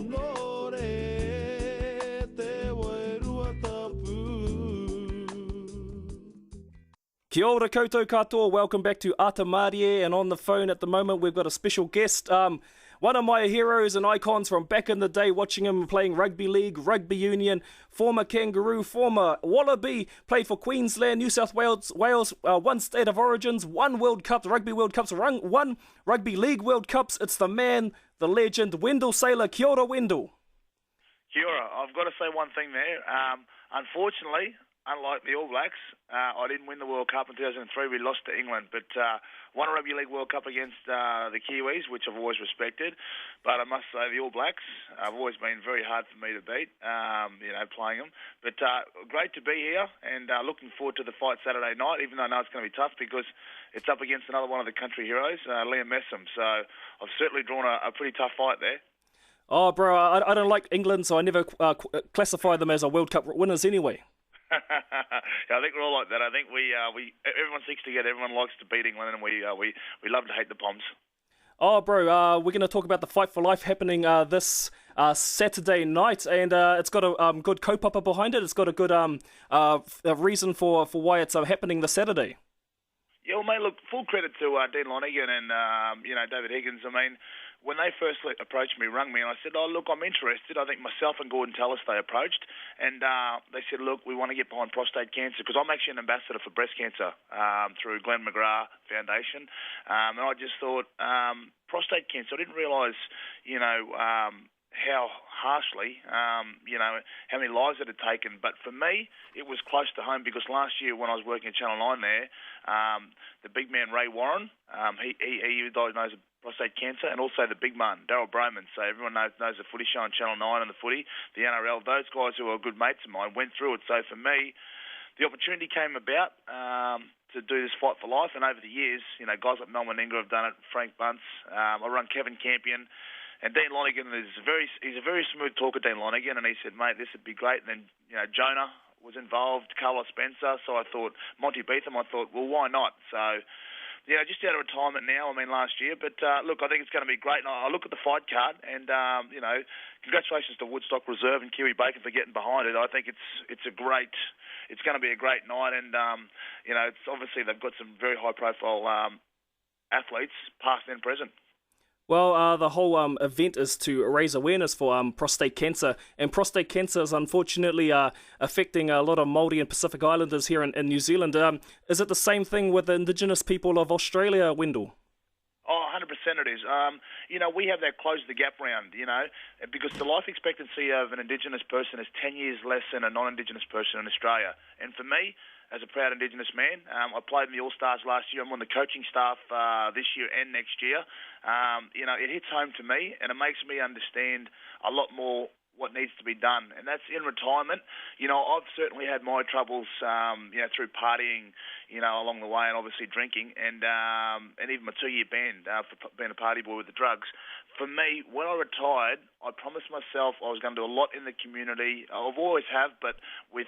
no re te wairua tapu. Kia ora koutou katoa, welcome back to Ata Mārie, and on the phone at the moment we've got a special guest, one of my heroes and icons from back in the day, watching him playing rugby league, rugby union, former Kangaroo, former Wallaby, played for Queensland, New South Wales, one State of Origins, one World Cup, Rugby World Cups, one Rugby League World Cups. It's the man, the legend, Wendell Sailor. Kia ora, Wendell. Kia ora. I've got to say one thing there. Unfortunately, unlike the All Blacks, I didn't win the World Cup in 2003. We lost to England, but won a Rugby League World Cup against the Kiwis, which I've always respected. But I must say the All Blacks have always been very hard for me to beat, playing them. But great to be here, and looking forward to the fight Saturday night, even though I know it's going to be tough because it's up against another one of the country heroes, Liam Messam. So I've certainly drawn a pretty tough fight there. Oh, bro, I don't like England, so I never classify them as a World Cup winners anyway. I think we're all like that. I think we everyone sticks together. Everyone likes to beat England, and we love to hate the Poms. Oh, bro, we're going to talk about the Fight for Life happening this Saturday night, and it's got a good kaupapa behind it. It's got a good a reason for why it's happening this Saturday. Yeah, well, mate, look, full credit to Dean Lonergan and David Higgins. I mean, when they first approached me, rung me, and I said, oh, look, I'm interested. I think myself and Gordon Tallis, they approached, and they said, look, we want to get behind prostate cancer, because I'm actually an ambassador for breast cancer through Glenn McGrath Foundation, and I just thought, prostate cancer, I didn't realise, how harshly, how many lives it had taken. But for me, it was close to home because last year when I was working at Channel 9 there, the big man Ray Warren, he diagnosed with prostate cancer, and also the big man, Daryl Broman. So everyone knows the footy show on Channel 9 and the footy, the NRL. Those guys who are good mates of mine went through it. So for me, the opportunity came about to do this Fight for Life, and over the years, guys like Mel Meninga have done it, Frank Bunce, I run Kevin Campion. And Dean Lonergan he's a very smooth talker, Dean Lonergan, and he said, mate, this would be great. And then, Jonah was involved, Carlos Spencer, so I thought, Monty Beetham, I thought, well, why not? So, just out of retirement now, last year. But, look, I think it's going to be great. And I look at the fight card, and, congratulations to Woodstock Reserve and Kiwi Bacon for getting behind it. I think it's going to be a great night, and, it's obviously they've got some very high-profile athletes, past and present. Well, the whole event is to raise awareness for prostate cancer, and prostate cancer is unfortunately affecting a lot of Māori and Pacific Islanders here in New Zealand. Is it the same thing with the Indigenous people of Australia, Wendell? Oh, 100% it is. We have that close the gap round, because the life expectancy of an Indigenous person is 10 years less than a non-Indigenous person in Australia. And for me, as a proud Indigenous man, I played in the All-Stars last year. I'm on the coaching staff this year and next year. It hits home to me, and it makes me understand a lot more what needs to be done, and that's in retirement. I've certainly had my troubles, through partying, along the way, and obviously drinking, and even my 2-year ban for being a party boy with the drugs. For me, when I retired, I promised myself I was going to do a lot in the community. I've always have, but with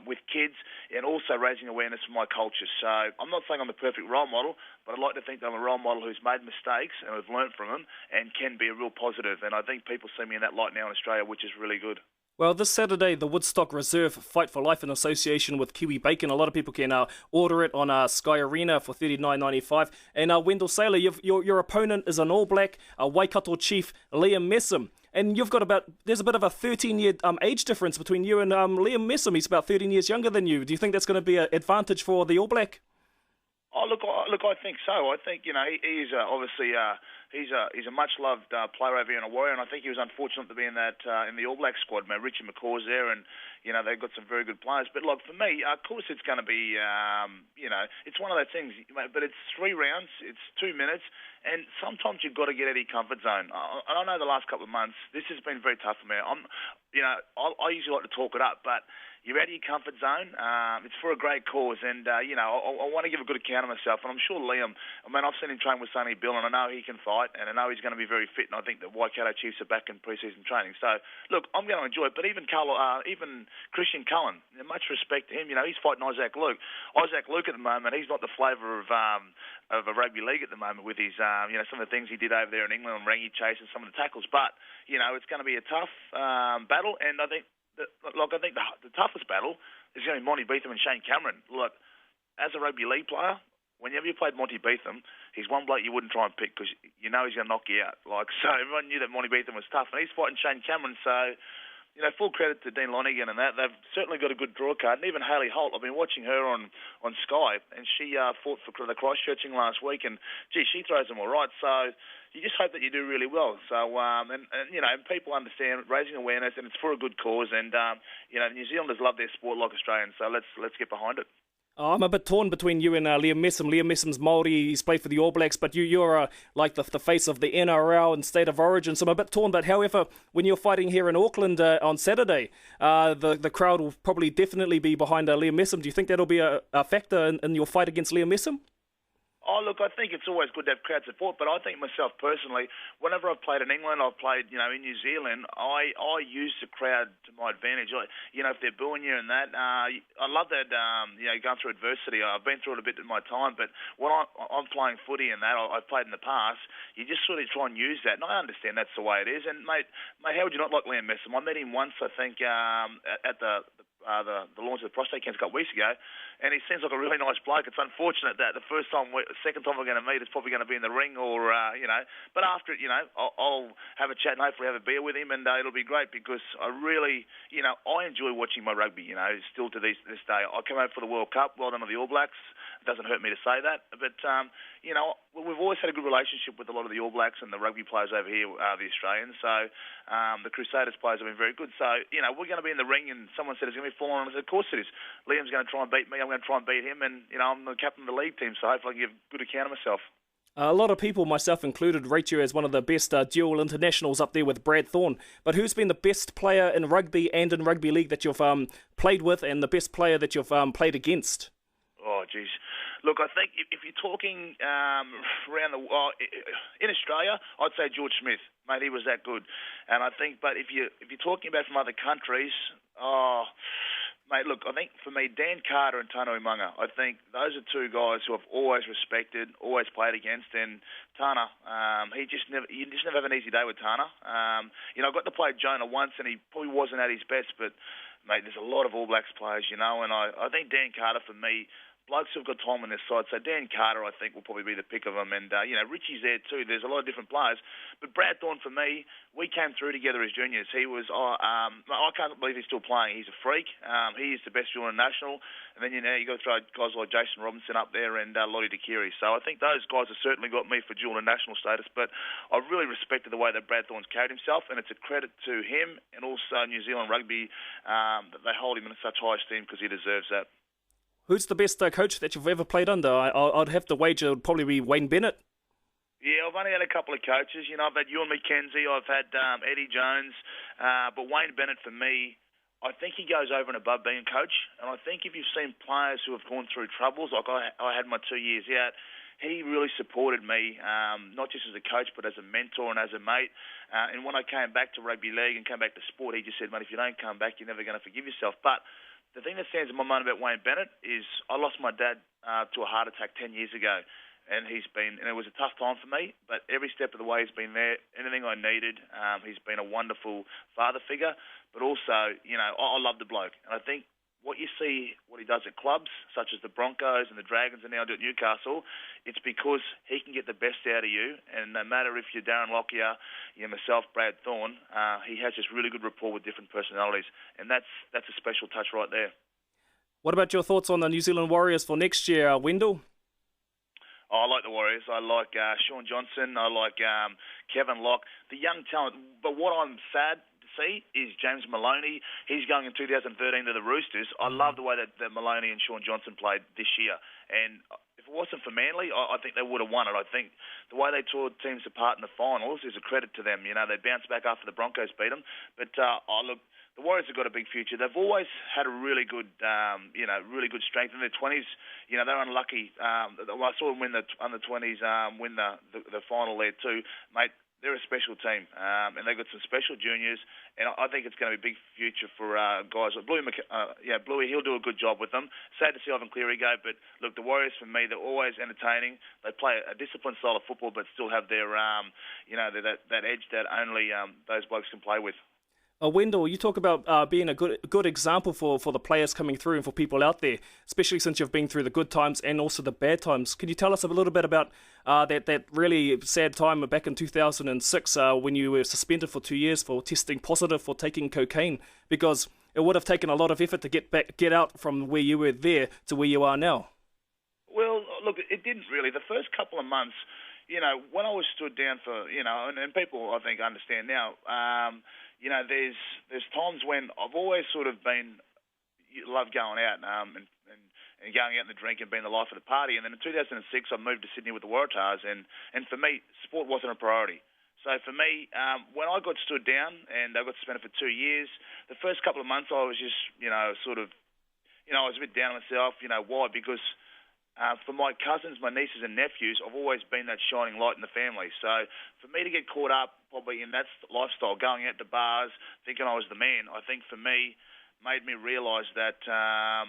with kids, and also raising awareness for my culture. So I'm not saying I'm the perfect role model, but I'd like to think that I'm a role model who's made mistakes and has learned from them and can be a real positive. And I think people see me in that light now in Australia, which is really good. Well, this Saturday, the Woodstock Reserve Fight for Life in association with Kiwi Bacon. A lot of people can order it on Sky Arena for $39.95. And Wendell Sailor, your opponent is an All Black, Waikato Chief, Liam Messam. And there's a bit of a 13-year age difference between you and Liam Messam. He's about 13 years younger than you. Do you think that's going to be an advantage for the All Black? Oh, look, I think so. I think, he's obviously he's a much-loved player over here and a warrior, and I think he was unfortunate to be in that in the All Black squad. Man, Richie McCaw's there, and, they've got some very good players. But, look, for me, of course it's going to be, it's one of those things, but it's 3 rounds, it's 2 minutes, and sometimes you've got to get out of your comfort zone. I know the last couple of months, this has been very tough for me. I usually like to talk it up, but, you're out of your comfort zone. It's for a great cause, and you know, I want to give a good account of myself. And I'm sure Liam. I mean, I've seen him train with Sonny Bill, and I know he can fight, and I know he's going to be very fit. And I think the Waikato Chiefs are back in pre-season training. So, look, I'm going to enjoy it. But even Christian Cullen, much respect to him. You know, he's fighting Isaac Luke. Isaac Luke at the moment, he's not the flavour of a rugby league at the moment with his, you know, some of the things he did over there in England on Rangy Chase and some of the tackles. But you know, it's going to be a tough battle, and I think. The toughest battle is going to be Monty Beetham and Shane Cameron. Look, as a rugby league player, whenever you played Monty Beetham, he's one bloke you wouldn't try and pick because you know he's going to knock you out. So everyone knew that Monty Beetham was tough, and he's fighting Shane Cameron. So, you know, full credit to Dean Lonigan and that. They've certainly got a good draw card. And even Hayley Holt, I've been watching her on Sky, and she fought for the Christchurching last week, and, gee, she throws them all right. So you just hope that you do really well. So, and you know, people understand raising awareness, and it's for a good cause. And, you know, New Zealanders love their sport like Australians, so let's get behind it. Oh, I'm a bit torn between you and Liam Messam. Liam Messam's Māori, he's played for the All Blacks, but you're like the face of the NRL and State of Origin, so I'm a bit torn. But however, when you're fighting here in Auckland on Saturday, the crowd will probably definitely be behind Liam Messam. Do you think that'll be a factor in your fight against Liam Messam? Oh, look, I think it's always good to have crowd support, but I think myself personally, whenever I've played in England, I've played, you know, in New Zealand, I use the crowd to my advantage. You know, if they're booing you and that, I love that, you know, going through adversity. I've been through it a bit in my time, but when I'm playing footy and that, I've played in the past, you just sort of try and use that, and I understand that's the way it is. And, mate, how would you not like Liam Messam? I met him once, I think, at the launch of the Prostate Cancer a couple of weeks ago, and he seems like a really nice bloke. It's unfortunate that the second time we're going to meet is probably going to be in the ring, or you know. But after it, you know, I'll have a chat and hopefully have a beer with him, and it'll be great because I really, you know, I enjoy watching my rugby. You know, still to this day, I come out for the World Cup. Well done to the All Blacks. It doesn't hurt me to say that, but you know, we've always had a good relationship with a lot of the All Blacks and the rugby players over here, the Australians. So the Crusaders players have been very good. So, you know, we're going to be in the ring, and someone said it's going to be full on. I said, of course it is. Liam's going to try and beat me. I'm going to try and beat him, and, you know, I'm the captain of the league team, so hopefully I can give a good account of myself. A lot of people, myself included, rate you as one of the best dual internationals up there with Brad Thorne. But who's been the best player in rugby and in rugby league that you've played with, and the best player that you've played against? Oh, geez. Look, I think if you're talking around in Australia, I'd say George Smith, mate. He was that good, and I think. But if you're talking about from other countries, mate, look, I think for me, Dan Carter and Tano Umaga, I think those are two guys who I've always respected, always played against. And Tana, you just never have an easy day with Tana. You know, I got to play Jonah once, and he probably wasn't at his best, but mate, there's a lot of All Blacks players, you know, and I think Dan Carter for me. Blokes who've got time on their side. So Dan Carter, I think, will probably be the pick of them. And, you know, Richie's there too. There's a lot of different players. But Brad Thorne, for me, we came through together as juniors. He was, I can't believe he's still playing. He's a freak. He is the best junior national. And then, you know, you got to throw guys like Jason Robinson up there and Lottie Dakiri. So I think those guys have certainly got me for dual national status. But I really respected the way that Brad Thorne's carried himself. And it's a credit to him and also New Zealand Rugby that they hold him in such high esteem because he deserves that. Who's the best coach that you've ever played under? I'd have to wager it would probably be Wayne Bennett. Yeah, I've only had a couple of coaches. You know, I've had Ewan McKenzie, I've had Eddie Jones, but Wayne Bennett for me, I think he goes over and above being a coach. And I think if you've seen players who have gone through troubles, like I had my 2 years out, he really supported me, not just as a coach, but as a mentor and as a mate. And when I came back to rugby league and came back to sport, he just said, mate, if you don't come back, you're never going to forgive yourself. But the thing that stands in my mind about Wayne Bennett is I lost my dad to a heart attack 10 years ago, and it was a tough time for me, but every step of the way he's been there, anything I needed. He's been a wonderful father figure, but also, you know, I love the bloke. And I think what you see, what he does at clubs, such as the Broncos and the Dragons and now do at Newcastle, it's because he can get the best out of you. And no matter if you're Darren Lockyer, you're myself, Brad Thorne, he has this really good rapport with different personalities. And that's a special touch right there. What about your thoughts on the New Zealand Warriors for next year, Wendell? Oh, I like the Warriors. I like Sean Johnson. I like Kevin Locke, the young talent. But what I'm sad to see is James Maloney. He's going in 2013 to the Roosters. I love the way that Maloney and Sean Johnson played this year. And if it wasn't for Manly, I think they would have won it. I think the way they tore teams apart in the finals is a credit to them. You know, they bounced back after the Broncos beat them. But, look, the Warriors have got a big future. They've always had a really good, really good strength in their 20s. You know, they're unlucky. I saw them win the under 20s, win the final there too, mate. They're a special team, and they've got some special juniors, and I think it's going to be a big future for guys like Bluey. Bluey, he'll do a good job with them. Sad to see Ivan Cleary go, but look, the Warriors for me, they're always entertaining. They play a disciplined style of football, but still have their, that edge that only those blokes can play with. Wendell, you talk about being a good example for the players coming through and for people out there, especially since you've been through the good times and also the bad times. Can you tell us a little bit about that really sad time back in 2006 when you were suspended for 2 years for testing positive for taking cocaine? Because it would have taken a lot of effort to get out from where you were there to where you are now. Well, look, it didn't really. The first couple of months, when I was stood down for, and people I think understand now, there's times when I've always sort of loved going out and going out in the drink and being the life of the party. And then in 2006, I moved to Sydney with the Waratahs, and for me, sport wasn't a priority. So for me, when I got stood down and I got suspended for 2 years, the first couple of months I was just, I was a bit down on myself. Why? Because for my cousins, my nieces and nephews, I've always been that shining light in the family. So for me to get caught up probably in that lifestyle, going out to bars, thinking I was the man, I think for me made me realise that, I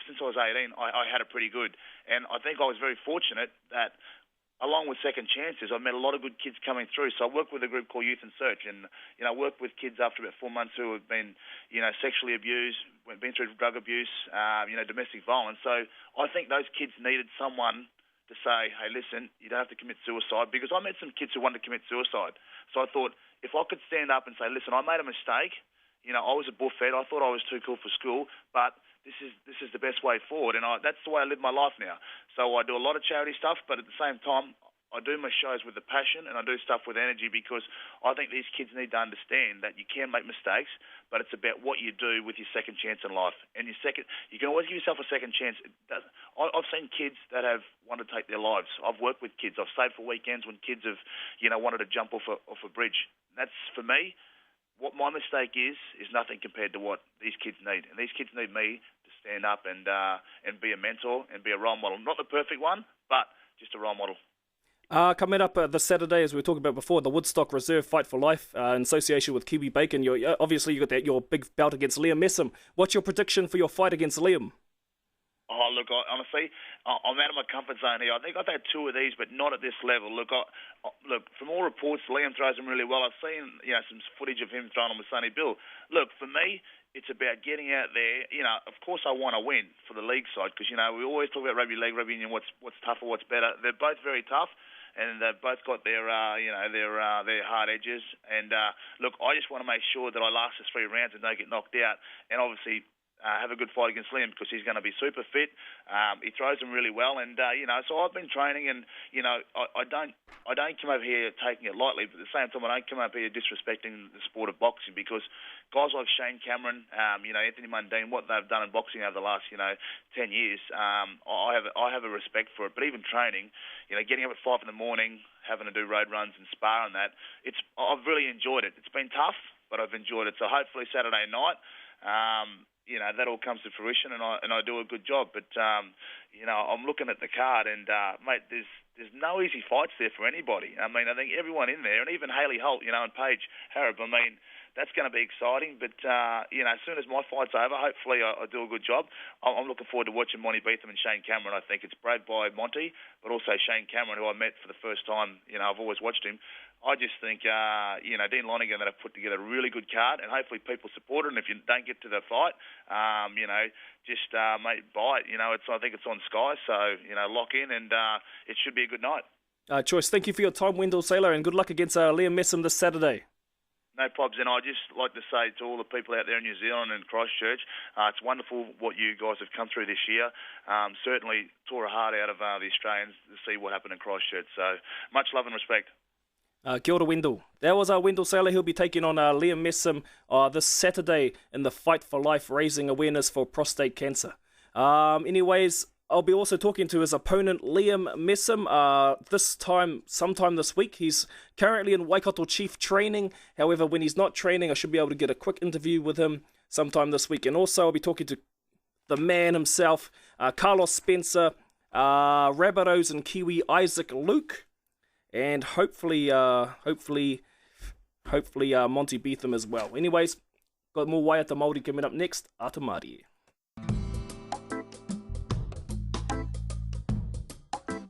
since I was 18, I had it pretty good. And I think I was very fortunate that along with second chances, I met a lot of good kids coming through. So I worked with a group called Youth in Search, and I worked with kids after about 4 months who have been, sexually abused, been through drug abuse, domestic violence. So I think those kids needed someone to say, hey, listen, you don't have to commit suicide, because I met some kids who wanted to commit suicide. So I thought if I could stand up and say, listen, I made a mistake. I was a bullfed. I thought I was too cool for school, but this is the best way forward, and that's the way I live my life now. So I do a lot of charity stuff, but at the same time, I do my shows with a passion, and I do stuff with energy, because I think these kids need to understand that you can make mistakes, but it's about what you do with your second chance in life. And you can always give yourself a second chance. I've seen kids that have wanted to take their lives. I've worked with kids. I've stayed for weekends when kids have, wanted to jump off a bridge. That's, for me, what my mistake is nothing compared to what these kids need. And these kids need me to stand up and be a mentor and be a role model. Not the perfect one, but just a role model. Coming up this Saturday, as we were talking about before, the Woodstock Reserve Fight for Life in association with Kiwi Bacon. Obviously, you got your big bout against Liam Messam. What's your prediction for your fight against Liam? Oh, look, honestly, I'm out of my comfort zone here. I think I've had 2 of these, but not at this level. Look, from all reports, Liam throws them really well. I've seen, some footage of him throwing them with Sonny Bill. Look, for me, it's about getting out there. Of course I want to win for the league side, because, we always talk about rugby league, rugby union, what's tougher, what's better. They're both very tough, and they've both got their hard edges. And, look, I just want to make sure that I last the 3 rounds and don't get knocked out. And obviously, have a good fight against Liam, because he's going to be super fit. He throws them really well, and so I've been training, and I don't come over here taking it lightly, but at the same time I don't come up here disrespecting the sport of boxing, because guys like Shane Cameron, Anthony Mundine, what they've done in boxing over the last 10 years, I have a respect for it. But even training, getting up at 5 in the morning, having to do road runs and spar on that, I've really enjoyed it. It's been tough, but I've enjoyed it. So hopefully Saturday night, that all comes to fruition, and I do a good job. But I'm looking at the card, and mate, there's no easy fights there for anybody. I mean, I think everyone in there, and even Hayley Holt, and Paige Harrop, I mean, that's going to be exciting. But as soon as my fight's over, hopefully I do a good job. I'm looking forward to watching Monty Beetham and Shane Cameron. I think it's bred by Monty, but also Shane Cameron, who I met for the first time. I've always watched him. I just think, Dean Lonergan, that have put together a really good card, and hopefully people support it. And if you don't get to the fight, mate, buy it. I think it's on Sky, so, lock in, and it should be a good night. Choice, thank you for your time, Wendell Saylor, and good luck against Liam Messam this Saturday. No problems, and I'd just like to say to all the people out there in New Zealand and Christchurch, it's wonderful what you guys have come through this year. Certainly tore a heart out of the Australians to see what happened in Christchurch. So much love and respect. Kia ora, Wendell. That was Wendell Sailor. He'll be taking on Liam Messam this Saturday in the Fight for Life, raising awareness for prostate cancer. Anyways, I'll be also talking to his opponent, Liam Messam, sometime this week. He's currently in Waikato Chief training. However, when he's not training, I should be able to get a quick interview with him sometime this week. And also, I'll be talking to the man himself, Carlos Spencer, Rabbitohs and Kiwi Isaac Luke, and hopefully Monty Beetham as well. Anyways, got more Waiata Māori coming up next. Ata Mārie.